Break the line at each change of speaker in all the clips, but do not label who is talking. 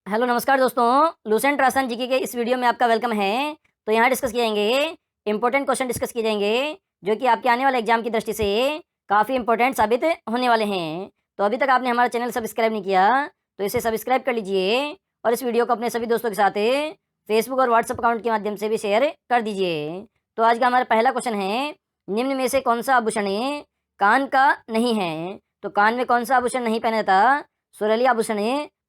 Hello नमस्कार दोस्तों, Lucent Rajasthan GK के इस वीडियो में आपका वेलकम है। तो यहाँ डिस्कस किए जाएंगे इंपॉर्टेंट क्वेश्चन डिस्कस किए जाएंगे जो कि आपके आने वाले एग्जाम की दृष्टि से काफ़ी इंपॉर्टेंट साबित होने वाले हैं। तो अभी तक आपने हमारा चैनल सब्सक्राइब नहीं किया तो इसे सब्सक्राइब कर लीजिए और इस वीडियो को अपने सभी दोस्तों के साथ फेसबुक और व्हाट्सअप अकाउंट के माध्यम से भी शेयर कर दीजिए। तो आज का हमारा पहला क्वेश्चन है, निम्न में से कौन सा आभूषण कान का नहीं है? तो कान में कौन सा आभूषण नहीं पहना जाता? सुरली आभूषण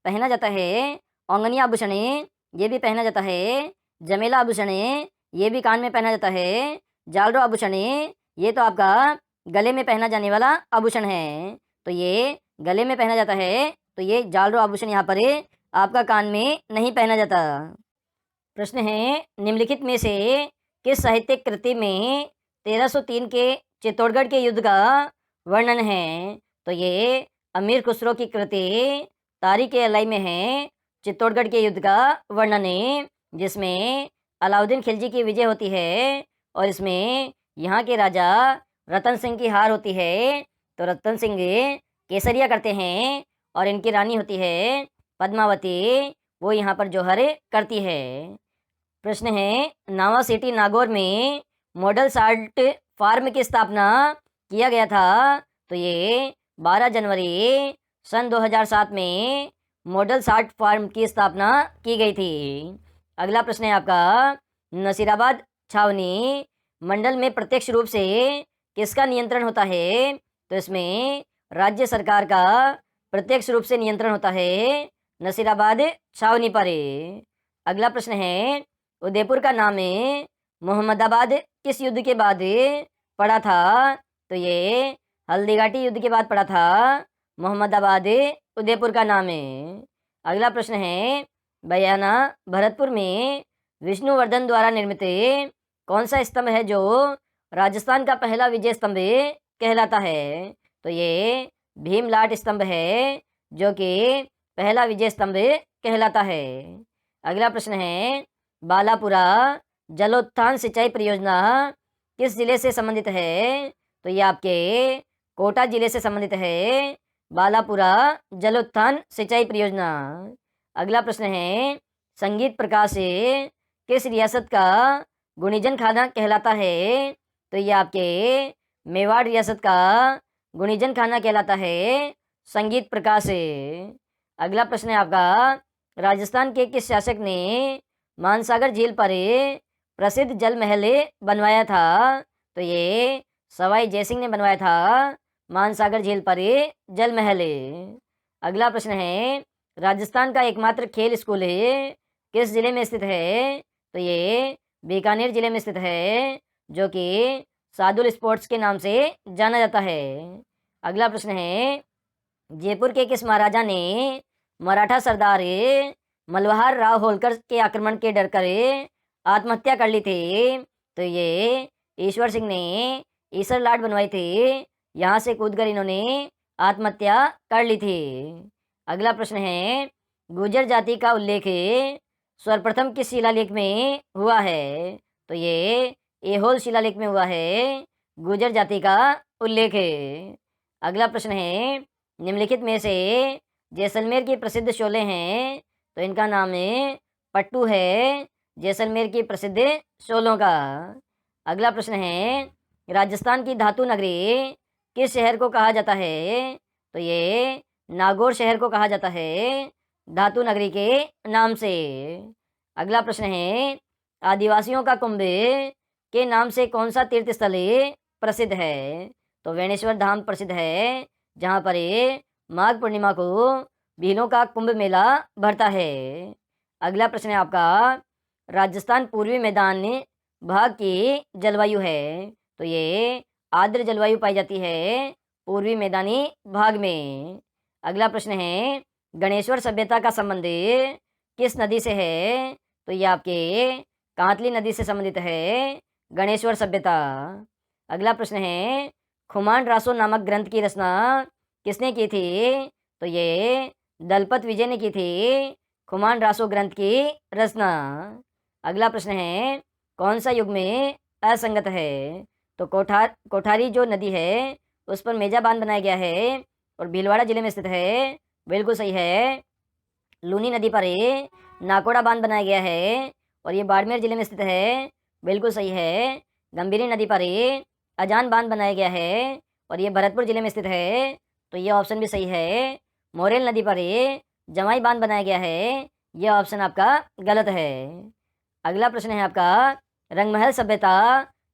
पहना जाता है, औंगनी आभूषण ये भी पहना जाता है, जमेला आभूषण ये भी कान में पहना जाता है, जालरो आभूषण ये तो आपका गले में पहना जाने वाला आभूषण है। तो ये गले में पहना जाता है, तो ये जालरो आभूषण यहाँ पर आपका कान में नहीं पहना जाता। प्रश्न है, निम्नलिखित में से किस साहित्यिक कृति में 1303 के चित्तौड़गढ़ के युद्ध का वर्णन है? तो ये अमीर खुसरो की कृति तारीख-ए-अलाई में है चित्तौड़गढ़ के युद्ध का वर्णन है, जिसमें अलाउद्दीन खिलजी की विजय होती है और इसमें यहाँ के राजा रतन सिंह की हार होती है। तो रतन सिंह केसरिया करते हैं और इनकी रानी होती है पद्मावती, वो यहाँ पर जौहर करती है। प्रश्न है, नावा सिटी नागौर में मॉडल साल्ट फार्म की स्थापना किया गया था? तो ये 12 जनवरी सन 2007 में मॉडल साल्ट फार्म की स्थापना की गई थी। अगला प्रश्न है आपका, नसीराबाद छावनी मंडल में प्रत्यक्ष रूप से किसका नियंत्रण होता है? तो इसमें राज्य सरकार का प्रत्यक्ष रूप से नियंत्रण होता है नसीराबाद छावनी पर। अगला प्रश्न है, उदयपुर का नाम मोहम्मदाबाद किस युद्ध के बाद पड़ा था? तो ये हल्दीघाटी युद्ध के बाद पड़ा था मोहम्मदाबाद उदयपुर का नाम है। अगला प्रश्न है, बयाना भरतपुर में विष्णुवर्धन द्वारा निर्मित कौन सा स्तंभ है जो राजस्थान का पहला विजय स्तंभ कहलाता है? तो ये भीमलाट स्तंभ है जो कि पहला विजय स्तंभ कहलाता है। अगला प्रश्न है, बालापुरा जलोत्थान सिंचाई परियोजना किस जिले से संबंधित है? तो ये आपके कोटा जिले से संबंधित है बालापुरा जलोत्थान सिंचाई परियोजना। अगला प्रश्न है, संगीत प्रकाश किस रियासत का गुणीजन खाना कहलाता है? तो ये आपके मेवाड़ रियासत का गुणीजन खाना कहलाता है संगीत प्रकाश। अगला प्रश्न है आपका, राजस्थान के किस शासक ने मानसागर झील पर प्रसिद्ध जल महल बनवाया था? तो ये सवाई जयसिंह ने बनवाया था मानसागर झील पर जल महल। अगला प्रश्न है, राजस्थान का एकमात्र खेल स्कूल किस जिले में स्थित है? तो ये बीकानेर जिले में स्थित है जो कि सादुल स्पोर्ट्स के नाम से जाना जाता है। अगला प्रश्न है, जयपुर के किस महाराजा ने मराठा सरदार मल्हार राव होलकर के आक्रमण के डर कर आत्महत्या कर ली थी? तो ये ईश्वर सिंह ने ईसर लाट बनवाई थी, यहाँ से कूदकर इन्होंने आत्महत्या कर ली थी। अगला प्रश्न है, गुर्जर जाति का उल्लेख सर्वप्रथम किस शिलालेख में हुआ है? तो ये ऐहोल शिलालेख में हुआ है गुर्जर जाति का उल्लेख। अगला प्रश्न है, निम्नलिखित में से जैसलमेर की प्रसिद्ध शोले हैं? तो इनका नाम पट्टू है, जैसलमेर की प्रसिद्ध शोलों का। अगला प्रश्न है, राजस्थान की धातु नगरी किस शहर को कहा जाता है? तो ये नागौर शहर को कहा जाता है धातु नगरी के नाम से। अगला प्रश्न है, आदिवासियों का कुंभ के नाम से कौन सा तीर्थ स्थल प्रसिद्ध है? तो वेणेश्वर धाम प्रसिद्ध है, जहाँ पर माघ पूर्णिमा को भीलों का कुंभ मेला भरता है। अगला प्रश्न है आपका, राजस्थान पूर्वी मैदान भाग की जलवायु है? तो ये आर्द्र जलवायु पाई जाती है पूर्वी मैदानी भाग में। अगला प्रश्न है, गणेश्वर सभ्यता का संबंध किस नदी से है? तो ये आपके कांतली नदी से संबंधित है गणेश्वर सभ्यता। अगला प्रश्न है, खुमान रासो नामक ग्रंथ की रचना किसने की थी? तो ये दलपत विजय ने की थी खुमान रासो ग्रंथ की रचना। अगला प्रश्न है, कौन सा युग में असंगत है? तो कोठारी जो नदी है उस पर मेजा बांध बनाया गया है और भीलवाड़ा जिले में स्थित है, बिल्कुल सही है। लूनी नदी पर नाकोड़ा बांध बनाया गया है और ये बाड़मेर जिले में स्थित है। बिल्कुल सही है। गंभीरी नदी पर अजान बांध बनाया गया है और ये भरतपुर जिले में स्थित है, तो ये ऑप्शन भी सही है। मोरेल नदी पर जमाई बांध बनाया गया है, यह ऑप्शन आपका गलत है। अगला प्रश्न है आपका, रंगमहल सभ्यता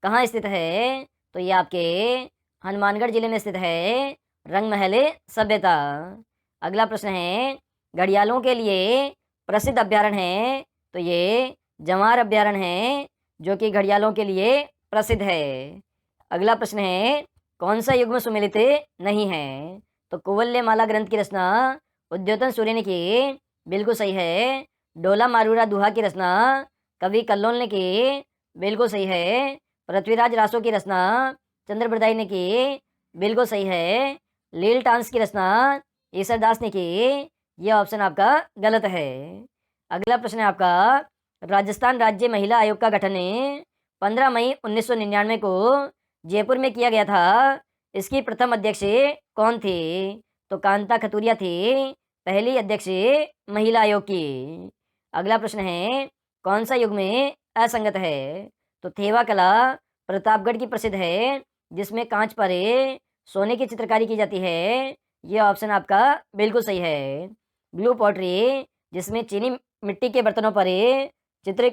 कहाँ स्थित है? तो ये आपके हनुमानगढ़ जिले में स्थित है, रंगमहल सभ्यता। अगला प्रश्न है, घड़ियालों के लिए प्रसिद्ध अभ्यारण्य है? तो ये जवार अभ्यारण्य है जो कि घड़ियालों के लिए प्रसिद्ध है। अगला प्रश्न है, कौन सा युग्म सुमेलित नहीं है? तो कुवल्यमाला ग्रंथ की रचना उद्योतन सूर्य ने की, बिल्कुल सही है। डोला मारूरा दुहा की रचना कवि कल्लोल ने की, बिल्कुल सही है। पृथ्वीराज रासो की रचना चंद्रप्रदाई ने की, बिल्कुल सही है। लील टांस की रचना ईसरदास ने की, यह ऑप्शन आपका गलत है। अगला प्रश्न है आपका, राजस्थान राज्य महिला आयोग का गठन 15 मई 1999 को जयपुर में किया गया था। इसकी प्रथम अध्यक्ष कौन थी? तो कांता खतूरिया थी पहली अध्यक्ष महिला आयोग की। अगला प्रश्न है, कौन सा युग में असंगत है? तो थेवा कला प्रतापगढ़ की प्रसिद्ध है जिसमें कांच पर सोने की चित्रकारी की जाती है, यह ऑप्शन आपका बिल्कुल सही है। ब्लू पॉटरी जिसमें चीनी मिट्टी के बर्तनों पर चित्र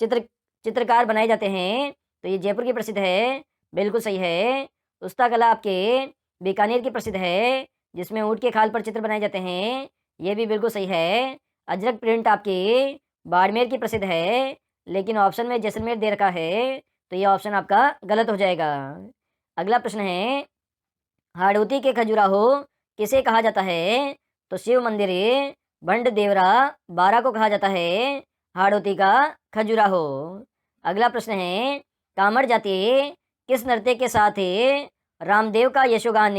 चित्र चित्रकार बनाए जाते हैं, तो ये जयपुर की प्रसिद्ध है, बिल्कुल सही है। उस्ता कला आपके बीकानेर की प्रसिद्ध है जिसमें ऊँट के खाल पर चित्र बनाए जाते हैं, ये भी बिल्कुल सही है। अजरक प्रिंट आपकी बाड़मेर की प्रसिद्ध है, लेकिन ऑप्शन में जैसलमेर दे रखा है, तो ये ऑप्शन आपका गलत हो जाएगा। अगला प्रश्न है, हाड़ौती के खजुराहो किसे कहा जाता है? तो शिव मंदिर बंड देवरा बारा को कहा जाता है हाड़ौती का खजुराहो। अगला प्रश्न है, कामर जाति किस नृत्य के साथ रामदेव का यशोगान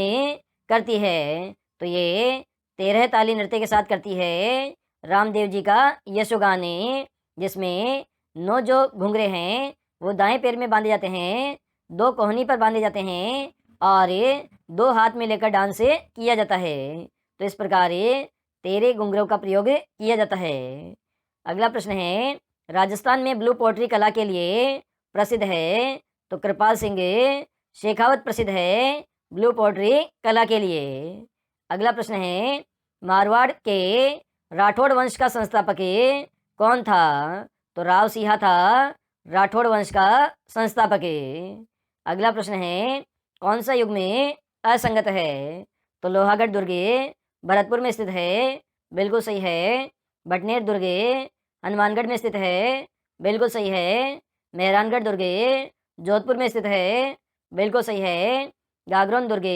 करती है? तो ये 13 ताली नृत्य के साथ करती है रामदेव जी का यशोगान, जिसमें 9 जो घुंघरे हैं वो दाएं पैर में बांधे जाते हैं, 2 कोहनी पर बांधे जाते हैं और 2 हाथ में लेकर डांस किया जाता है। तो इस प्रकार 13 घुंघरों का प्रयोग किया जाता है। अगला प्रश्न है, राजस्थान में ब्लू पोट्री कला के लिए प्रसिद्ध है? तो कृपाल सिंह शेखावत प्रसिद्ध है ब्लू पोट्री कला के लिए। अगला प्रश्न है, मारवाड़ के राठौड़ वंश का संस्थापक कौन था? तो राव सिंहा था राठौड़ वंश का संस्थापक। अगला प्रश्न है, कौन सा युग में असंगत है? तो लोहागढ़ दुर्ग भरतपुर में स्थित है, बिल्कुल सही है। बटनेर दुर्ग हनुमानगढ़ में स्थित है, बिल्कुल सही है। मेहरानगढ़ दुर्ग जोधपुर में स्थित है, बिल्कुल सही है। गागरोन दुर्ग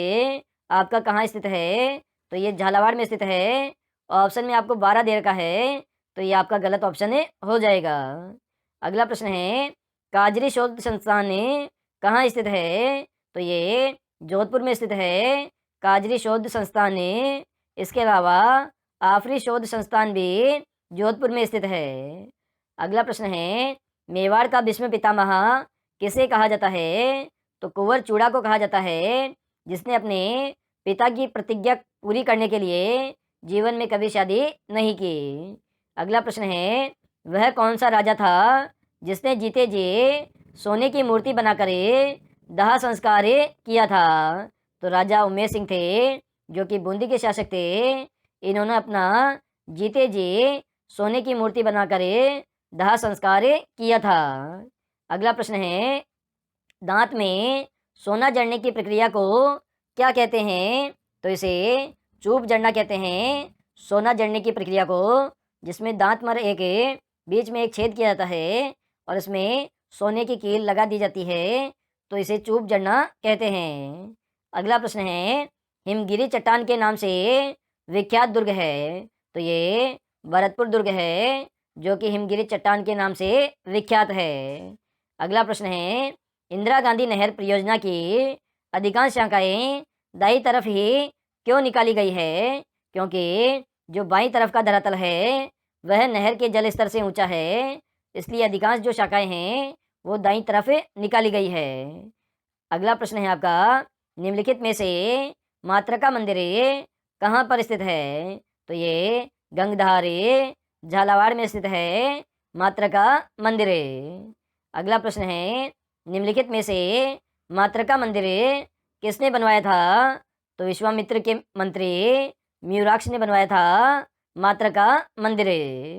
आपका कहाँ स्थित है? तो ये झालावाड़ में स्थित है। ऑप्शन में आपको 12 दे रखा है, तो ये आपका गलत ऑप्शन हो जाएगा। अगला प्रश्न है, काजरी शोध संस्थान कहाँ स्थित है? तो ये जोधपुर में स्थित है काजरी शोध संस्थान। इसके अलावा आफरी शोध संस्थान भी जोधपुर में स्थित है। अगला प्रश्न है, मेवाड़ का भीष्म पितामह किसे कहा जाता है? तो कुंवर चूड़ा को कहा जाता है जिसने अपने पिता की प्रतिज्ञा पूरी करने के लिए जीवन में कभी शादी नहीं की। अगला प्रश्न है, वह कौन सा राजा था जिसने जीते जी सोने की मूर्ति बनाकर दाह संस्कार किया था? तो राजा उमेर सिंह थे जो कि बूंदी के शासक थे। इन्होंने अपना जीते जी सोने की मूर्ति बनाकर दाह संस्कार किया था। अगला प्रश्न है, दांत में सोना जड़ने की प्रक्रिया को क्या कहते हैं? तो इसे चूप जड़ना कहते हैं, सोना जड़ने की प्रक्रिया को, जिसमें दांत मर एक बीच में एक छेद किया जाता है और इसमें सोने की कील लगा दी जाती है, तो इसे चूप जड़ना कहते हैं। अगला प्रश्न है, हिमगिरी चट्टान के नाम से विख्यात दुर्ग है? तो ये भरतपुर दुर्ग है जो कि हिमगिरी चट्टान के नाम से विख्यात है। अगला प्रश्न है, इंदिरा गांधी नहर परियोजना की अधिकांश शाखाएं दाईं तरफ ही क्यों निकाली गई है? क्योंकि जो बाईं तरफ का धरातल है वह नहर के जल स्तर से ऊंचा है, इसलिए अधिकांश जो शाखाएं हैं वो दाईं तरफ निकाली गई है। अगला प्रश्न है आपका, निम्नलिखित में से मातृका मंदिर कहाँ पर स्थित है? तो ये गंगधारी झालावाड़ में स्थित है मातृका मंदिर। अगला प्रश्न है, निम्नलिखित में से मातृका मंदिर किसने बनवाया था? तो विश्वामित्र के मंत्री म्यूराक्ष ने बनवाया था मातृका मंदिर।